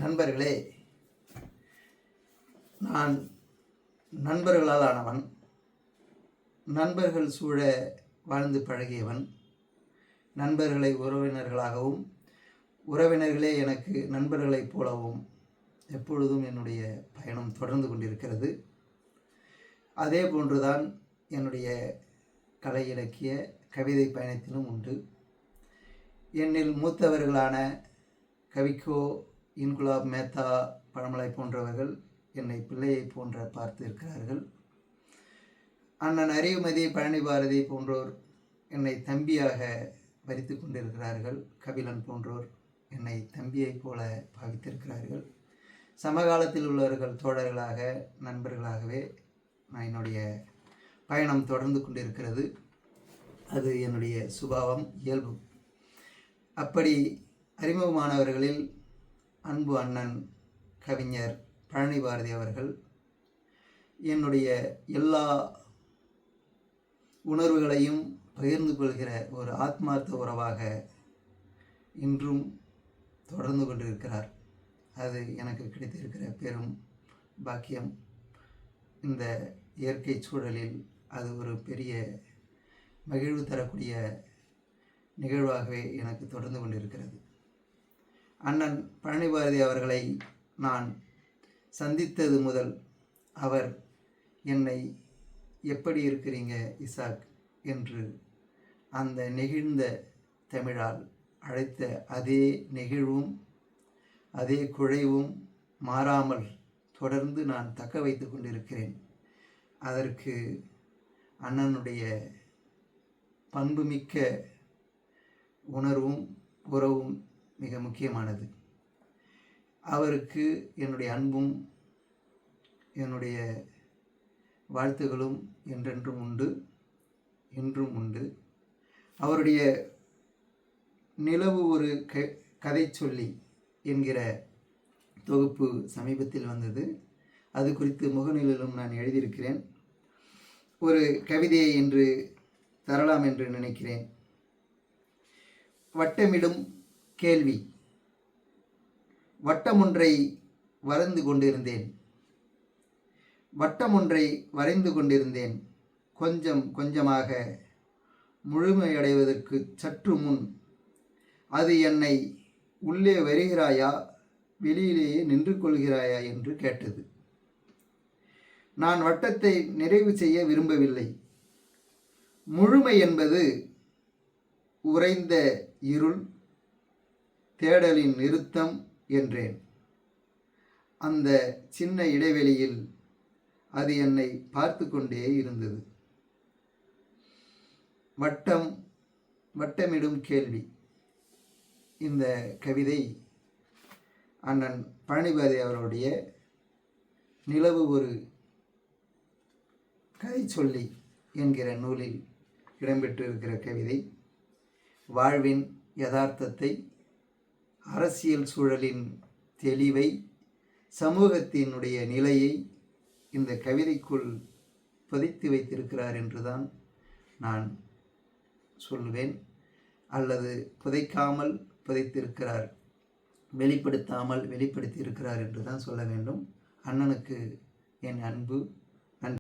நண்பர்களே, நான் நண்பர்களால் ஆனவன். நண்பர்கள் சூழ வாழ்ந்து பழகியவன். நண்பர்களை உறவினர்களாகவும், உறவினர்களே எனக்கு நண்பர்களைப் போலவும் எப்பொழுதும் என்னுடைய பயணம் தொடர்ந்து கொண்டிருக்கிறது. அதே போன்றுதான் என்னுடைய கலை இலக்கிய கவிதை பயணத்திலும் உண்டு. என்னில் மூத்தவர்களான கவிக்கோ, இன்குலாப் மேத்தா, பழமலை போன்றவர்கள் என்னை பிள்ளையை போன்ற பார்த்திருக்கிறார்கள். அண்ணன் அறிவுமதி, பழனி பாரதி போன்றோர் என்னை தம்பியாக வரித்து கொண்டிருக்கிறார்கள். கபிலன் போன்றோர் என்னை தம்பியைப் போல பாவித்திருக்கிறார்கள். சமகாலத்தில் உள்ளவர்கள் தோழர்களாக, நண்பர்களாகவே நான் என்னுடைய பயணம் தொடர்ந்து கொண்டிருக்கிறது. அது என்னுடைய சுபாவம், இயல்பு. அப்படி அறிமுகமானவர்களில் அன்பு அண்ணன் கவிஞர் பழனி பாரதி அவர்கள் என்னுடைய எல்லா உணர்வுகளையும் பகிர்ந்து கொள்கிற ஒரு ஆத்மார்த்த உறவாக இன்றும் தொடர்ந்து கொண்டிருக்கிறார். அது எனக்கு கிடைத்திருக்கிற பெரும் பாக்கியம். இந்த இயற்கை சூழலில் அது ஒரு பெரிய மகிழ்வு தரக்கூடிய நிகழ்வாகவே எனக்கு தொடர்ந்து கொண்டிருக்கிறது. அண்ணன் பழனி பாரதி அவர்களை நான் சந்தித்தது முதல் அவர் என்னை எப்படி இருக்கிறீங்க இசாக் என்று அந்த நெகிழ்ந்த தமிழால் அழைத்த அதே நெகிழ்வும் அதே குழைவும் மாறாமல் தொடர்ந்து நான் தக்க வைத்து கொண்டிருக்கிறேன். அதற்கு அண்ணனுடைய பண்புமிக்க உணர்வும் உறவும் மிக முக்கியமானது. அவருக்கு என்னுடைய அன்பும் என்னுடைய வாழ்த்துகளும் என்றென்றும் உண்டு, இன்றும் உண்டு. அவருடைய நிலவு ஒரு கதை சொல்லி என்கிற தொகுப்பு சமீபத்தில் வந்தது. அது குறித்து முகநூலிலும் நான் எழுதியிருக்கிறேன். ஒரு கவிதையை இன்று தரலாம் என்று நினைக்கிறேன். வட்டமிடும் கேள்வி. வட்டமொன்றை வரைந்து கொண்டிருந்தேன். வட்டமொன்றை வரைந்து கொண்டிருந்தேன். கொஞ்சம் கொஞ்சமாக முழுமையடைவதற்கு சற்று முன் அது என்னை உள்ளே வருகிறாயா, வெளியிலேயே நின்று கொள்கிறாயா என்று கேட்டது. நான் வட்டத்தை நிறைவு செய்ய விரும்பவில்லை. முழுமை என்பது உறைந்த இருள், தேடலின் நிறுத்தம் என்றேன். அந்த சின்ன இடைவெளியில் அது என்னை பார்த்து கொண்டே இருந்தது. வட்டமிடும் கேள்வி. இந்த கவிதை அண்ணன் பழனி பாரதி அவருடைய நிலவு ஒரு கதை சொல்லி என்கிற நூலில் இடம்பெற்றிருக்கிற கவிதை. வாழ்வின் யதார்த்தத்தை, அரசியல் சூழலின் தெளிவை, சமூகத்தினுடைய நிலையை இந்த கவிதைக்குள் புதைத்து வைத்திருக்கிறார் என்றுதான் நான் சொல்லுவேன். அல்லது புதைக்காமல் புதைத்திருக்கிறார், வெளிப்படுத்தாமல் வெளிப்படுத்தி இருக்கிறார் என்று தான் சொல்ல வேண்டும். அண்ணனுக்கு என் அன்பு,